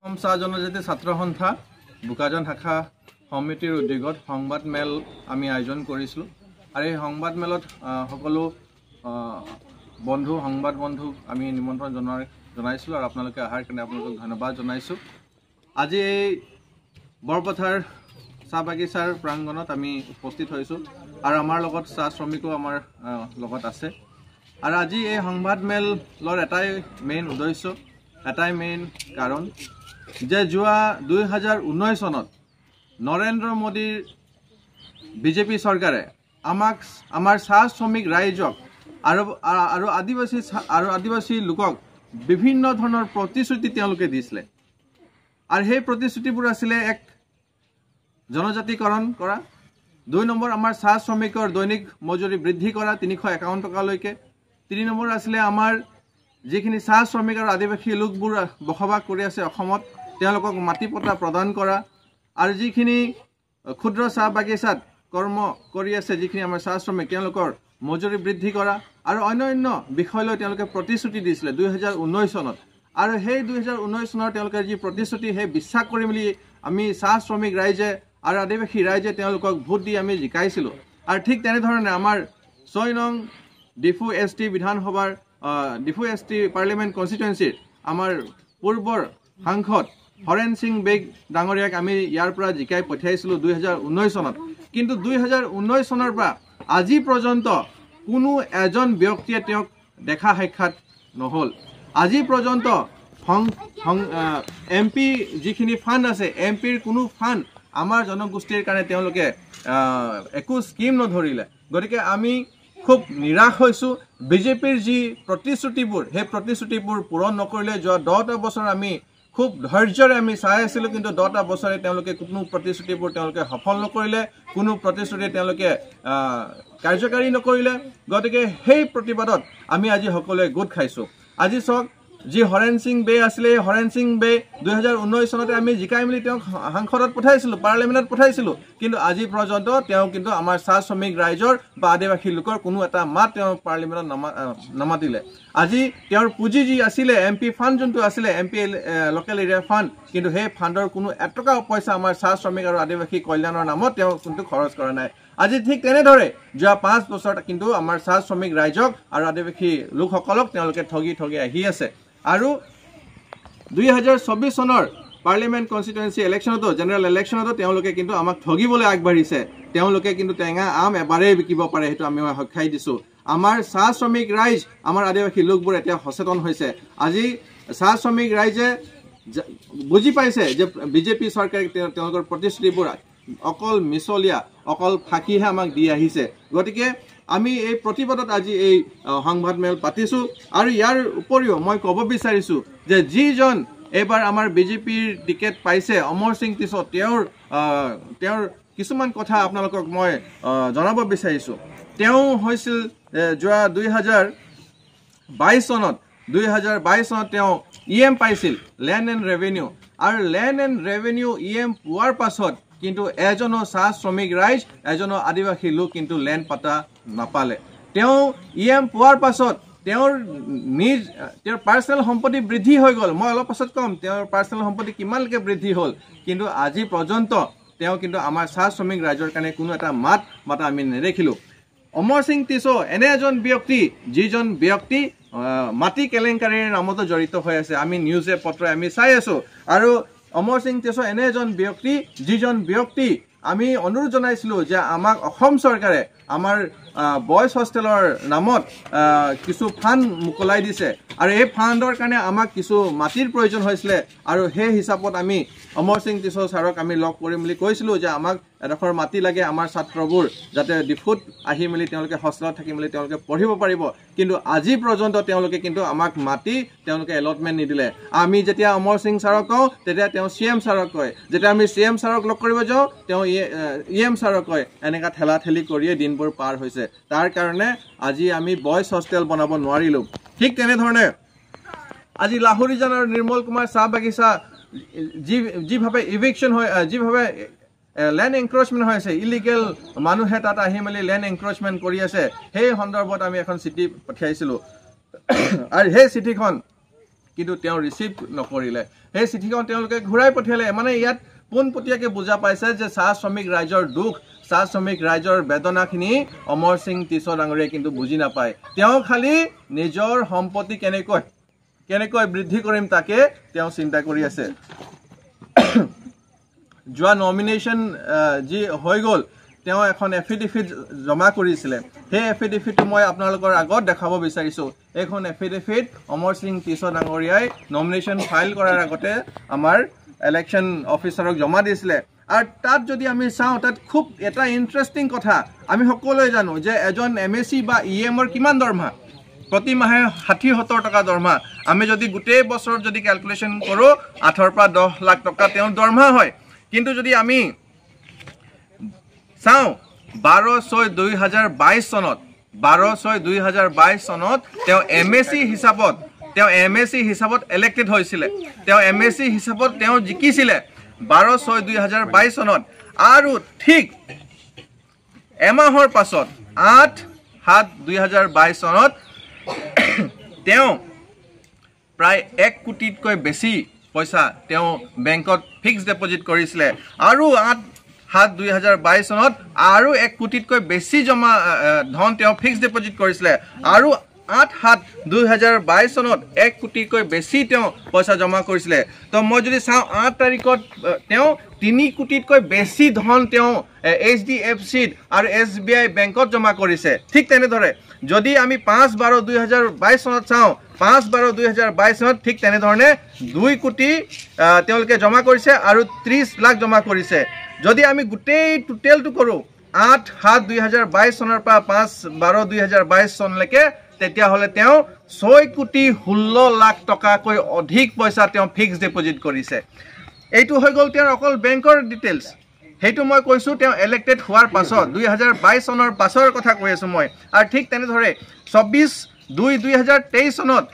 চাহ জনজাতি ছাত্ৰ সন্থা বোকাজান শাখা সমিতিৰ উদ্যোগত সংবাদ মেল আমি আয়োজন কৰিছিলোঁ আৰু এই সংবাদ মেলত সকলো সংবাদ বন্ধুক আমি নিমন্ত্ৰণ জনাইছিলোঁ আৰু আপোনালোকে অহাৰ কাৰণে আপোনালোকক ধন্যবাদ জনাইছোঁ। আজি এই বৰপথাৰ চাহ বাগিচাৰ প্ৰাংগণত আমি উপস্থিত হৈছোঁ আৰু আমাৰ লগত চাহ শ্ৰমিকো আমাৰ লগত আছে আৰু আজি এই সংবাদ মেলৰ এটাই মেইন উদ্দেশ্য এটাই মেইন কাৰণ যে যোৱা 2019 চনত নৰেন্দ্ৰ মোদীৰ বিজেপি চৰকাৰে আমাৰ চাহ শ্ৰমিক ৰাইজক আৰু আদিবাসী লোকক বিভিন্ন ধৰণৰ প্ৰতিশ্ৰুতি তেওঁলোকে দিছিলে আৰু সেই প্ৰতিশ্ৰুতিবোৰ আছিলে এক জনজাতিকৰণ কৰা, 2 নম্বৰ আমাৰ চাহ শ্ৰমিকৰ দৈনিক মজুৰি বৃদ্ধি কৰা 351 টকালৈকে, 3 নম্বৰ আছিলে আমাৰ যিখিনি চাহ শ্ৰমিক আৰু আদিবাসী লোকবোৰ বসবাস কৰি আছে অসমত তেওঁলোকক মাটি পট্টা প্ৰদান কৰা আৰু যিখিনি ক্ষুদ্ৰ চাহ বাগিচাত কৰ্ম কৰি আছে যিখিনি আমাৰ চাহ শ্ৰমিক তেওঁলোকৰ মজুৰি বৃদ্ধি কৰা আৰু অন্যান্য বিষয় লৈ তেওঁলোকে প্ৰতিশ্ৰুতি দিছিলে 2019 চনত আৰু সেই 2019 চনৰ তেওঁলোকে যি প্ৰতিশ্ৰুতি সেই বিশ্বাস কৰি মেলি আমি চাহ শ্ৰমিক ৰাইজে আৰু আদিবাসী ৰাইজে তেওঁলোকক ভোট দি আমি জিকাইছিলোঁ আৰু ঠিক তেনেধৰণে আমাৰ 6 নং ডিফু এছটি বিধানসভাৰ ডিফু এছটি পাৰ্লিমেণ্ট কনষ্টিটুৱেঞ্চিৰ আমাৰ পূৰ্বৰ সাংসদ হৰেণ সিং বেগ ডাঙৰীয়াক আমি ইয়াৰ পৰা জিকাই পঠিয়াইছিলোঁ 2019 চনত। কিন্তু 2019 চনৰ পৰা আজি পৰ্যন্ত কোনো এজন ব্যক্তিয়ে তেওঁক দেখা সাক্ষাৎ নহ'ল। আজি পৰ্যন্ত MP যিখিনি ফাণ্ড আছে MPৰ কোনো ফাণ্ড আমাৰ জনগোষ্ঠীৰ কাৰণে তেওঁলোকে একো স্কিম নধৰিলে। গতিকে আমি খুব নিৰাশ হৈছোঁ। বিজেপিৰ যি প্ৰতিশ্ৰুতিবোৰ সেই প্ৰতিশ্ৰুতিবোৰ পূৰণ নকৰিলে যোৱা 10টা বছৰ আমি খুব ধৈৰ্যৰে আমি চাই আছিলোঁ কিন্তু 10টা বছৰে তেওঁলোকে কোনো প্ৰতিশ্ৰুতিবোৰ তেওঁলোকে সফল নকৰিলে, কোনো প্ৰতিশ্ৰুতি তেওঁলোকে কাৰ্যকাৰী নকৰিলে। গতিকে সেই প্ৰতিবাদত আমি আজি সকলোৱে গোট খাইছোঁ। আজি চাওক যি হৰেণ সিং বে আছিলে হৰেণ সিং বে 2019 চনতে আমি জিকাই মেলি তেওঁক সাংসদত পঠাইছিলোঁ, পাৰ্লিমেণ্টত পঠাইছিলোঁ, কিন্তু আজি পৰ্যন্ত তেওঁ কিন্তু আমাৰ চাহ শ্ৰমিক ৰাইজৰ বা আদিবাসী লোকৰ কোনো এটা মাত তেওঁ পাৰ্লিমেণ্টত নামাতিলে। আজি তেওঁৰ পুঁজি যি আছিলে MP ফাণ্ড যোনটো আছিলে MP লোকেল এৰিয়া ফাণ্ড, কিন্তু সেই ফাণ্ডৰ কোনো এটকা পইচা আমাৰ চাহ শ্ৰমিক আৰু আদিবাসী কল্যাণৰ নামত তেওঁ কিন্তু খৰচ কৰা নাই। আজি ঠিক তেনেদৰে যোৱা 5 বছৰত কিন্তু আমাৰ চাহ শ্ৰমিক ৰাইজক আৰু আদিবাসী লোকসকলক তেওঁলোকে ঠগি আহি আছে। আৰু 2024 চনৰ পাৰ্লিমেণ্ট কনষ্টিটুৱেঞ্চি ইলেকশ্যনতো জেনেৰেল ইলেকশ্যনতো তেওঁলোকে কিন্তু আমাক ঠগিবলৈ আগবাঢ়িছে। তেওঁলোকে কিন্তু টেঙা আম এবাৰেই বিকিব পাৰে সেইটো আমি সক্ষাই দিছোঁ। আমাৰ চাহ শ্ৰমিক ৰাইজ আমাৰ আদিবাসী লোকবোৰ এতিয়া সচেতন হৈছে। আজি চাহ শ্ৰমিক ৰাইজে বুজি পাইছে যে বিজেপি চৰকাৰে তেওঁলোকৰ প্ৰতিশ্ৰুতিবোৰ অকল মিছলীয়া, অকল ফাঁকিহে আমাক দি আহিছে। গতিকে আমি এই প্ৰতিবাদত আজি এই সংবাদ মেল পাতিছোঁ আৰু ইয়াৰ উপৰিও মই ক'ব বিচাৰিছোঁ যে যিজন এইবাৰ আমাৰ বিজেপিৰ টিকেট পাইছে অমৰ সিং টিছ তেওঁৰ কিছুমান কথা আপোনালোকক মই জনাব বিচাৰিছোঁ। তেওঁ হৈছিল যোৱা 2022 চনত তেওঁ EM পাইছিল লেণ্ড এণ্ড ৰেভিনিউ আৰু লেণ্ড এণ্ড ৰেভিনিউ EM পোৱাৰ পাছত কিন্তু এজনো চাহ শ্ৰমিক ৰাইজ এজনো আদিবাসী লোক কিন্তু লেণ্ড পাতা নাপালে। তেওঁ EM পোৱাৰ পাছত তেওঁৰ পাৰ্চনেল সম্পত্তি বৃদ্ধি হৈ গ'ল। মই অলপ পাছত ক'ম তেওঁৰ পাৰ্চনেল সম্পত্তি কিমানলৈকে বৃদ্ধি হ'ল, কিন্তু আজি পৰ্যন্ত তেওঁ কিন্তু আমাৰ চাহ শ্ৰমিক ৰাইজৰ কাৰণে কোনো এটা মাত মাতা আমি নেদেখিলোঁ। অমৰ সিং টিছ এনে এজন ব্যক্তি যিজন ব্যক্তি মাটি কেলেংকাৰীৰ নামতো জড়িত হৈ আছে। আমি নিউজে পত্ৰই আমি চাই আছোঁ। আৰু অমৰ সিং টিছ এনে এজন ব্যক্তি যিজন ব্যক্তি আমি অনুৰোধ জনাইছিলোঁ যে আমাক অসম চৰকাৰে আমাৰ বয়জ হোষ্টেলৰ নামত কিছু ফাণ্ড মোকলাই দিছে আৰু এই ফাণ্ডৰ কাৰণে আমাক কিছু মাটিৰ প্ৰয়োজন হৈছিলে আৰু সেই হিচাপত আমি অমৰ সিং টিছ ছাৰক আমি লগ কৰি মেলি কৈছিলোঁ যে আমাক এডোখৰ মাটি লাগে আমাৰ ছাত্ৰবোৰ যাতে ডিফুত আহি মেলি তেওঁলোকে হোষ্টেলত থাকি মেলি তেওঁলোকে পঢ়িব পাৰিব। কিন্তু আজি পৰ্যন্ত তেওঁলোকে কিন্তু আমাক মাটি তেওঁলোকে এলটমেণ্ট নিদিলে। আমি যেতিয়া অমৰ সিং ছাৰক কওঁ তেতিয়া তেওঁ CM ছাৰক কয়, যেতিয়া আমি CM ছাৰক লগ কৰিব যাওঁ তেওঁ EM ছাৰক কয়। এনেকুৱা ঠেলি কৰিয়ে দিনবোৰ পাৰ হৈছে। তাৰ কাৰণে আজি আমি বয়জ হোষ্টেল বনাব নোৱাৰিলোঁ। ঠিক তেনেধৰণে আজি লাহোৰীজানৰ নিৰ্মল কুমাৰ চাহ বাগিচা যিভাৱে ইভিকশ্যন হয়, যিভাৱে লেণ্ড এনক্ৰচমেণ্ট হৈ আছে, ইলিগেল মানুহে তাত আহি মেলি লেণ্ড এনক্ৰচমেণ্ট কৰি আছে, সেই সন্দৰ্ভত আমি এখন চিঠি পঠিয়াইছিলোঁ আৰু সেই চিঠিখন কিন্তু তেওঁ ৰিচিভ নকৰিলে সেই চিঠিখন তেওঁলোকে ঘূৰাই পঠিয়ালে মানে ইয়াত পোনপটীয়াকৈ বুজা পাইছে যে চাহ শ্ৰমিক ৰাইজৰ দুখ চাহ শ্ৰমিক ৰাইজৰ বেদনাখিনি অমৰ সিং টিছ ডাঙৰীয়াই কিন্তু বুজি নাপায় তেওঁ খালি নিজৰ সম্পত্তি কেনেকৈ বৃদ্ধি কৰিম তাকে তেওঁ চিন্তা কৰি আছে যোৱা নমিনেশ্যন যি হৈ গ'ল তেওঁ এখন এফিডেভিট জমা কৰিছিলে সেই এফিডেভিটটো মই আপোনালোকৰ আগত দেখাব বিচাৰিছোঁ এইখন এফিডেভিট অমৰ সিং টিছ ডাঙৰীয়াই নমিনেশ্যন ফাইল কৰাৰ আগতে আমাৰ ইলেকশ্যন অফিচাৰক জমা দিছিলে আৰু তাত যদি আমি চাওঁ তাত খুব এটা ইণ্টাৰেষ্টিং কথা আমি সকলোৱে জানো যে এজন MSc বা EMৰ কিমান দৰমহা প্ৰতি মাহে 60-70 টকা দৰমহা আমি যদি গোটেই বছৰত যদি ক্যালকুলেশ্যন কৰোঁ 8 পৰা 10 লাখ টকা তেওঁৰ দৰমহা হয় কিন্তু যদি আমি চাওঁ 12/6/2022 চনত 12/6/2022 চনত তেওঁ MSc হিচাপত ইলেক্টেড হৈছিলে তেওঁ MSc হিচাপত তেওঁ জিকিছিলে 12/6/2022 চনত আৰু ঠিক এমাহৰ পাছত 8/7/2022 চনত তেওঁ প্ৰায় 1 কোটিতকৈ বেছি পইচা তেওঁ বেংকত ফিক্স ডিপজিট কৰিছিলে আৰু 8/7/2022 চনত আৰু 1 কোটিতকৈ বেছি জমা ধন তেওঁ ফিক্স ডিপজিট কৰিছিলে আৰু 8/7/2022 চনত 1 কোটিতকৈ বেছি তেওঁ পইচা জমা কৰিছিলে তো মই যদি চাওঁ 8 তাৰিখত তেওঁ 3 কোটিতকৈ বেছি ধন তেওঁ HDFC আৰু SBI বেংকত জমা কৰিছে ঠিক তেনেদৰে যদি আমি 5/12/2022 চনত চাওঁ 5/12/2022 চনত ঠিক তেনেধৰণে 2 কোটি তেওঁলোকে জমা কৰিছে আৰু 30 লাখ জমা কৰিছে যদি আমি গোটেই টোটেলটো কৰোঁ 8/7/2022 চনৰ পৰা 5/12/2022 চনলৈকে তেতিয়া হলে তেওঁ 6 কোটি 16 লাখ টকাকৈ অধিক পইচা তেওঁ ফিক্স ডিপজিট কৰিছে এইটো হৈ গ'ল তেওঁৰ অকল বেংকৰ ডিটেইলছ হেইটো মই কৈছো তেওঁ ইলেক্টেড হোৱাৰ পাছত 2022 চনৰ পাছৰ কথা কৈ আছো মই আৰু ঠিক তেনেদৰে 24/2/2023 চনত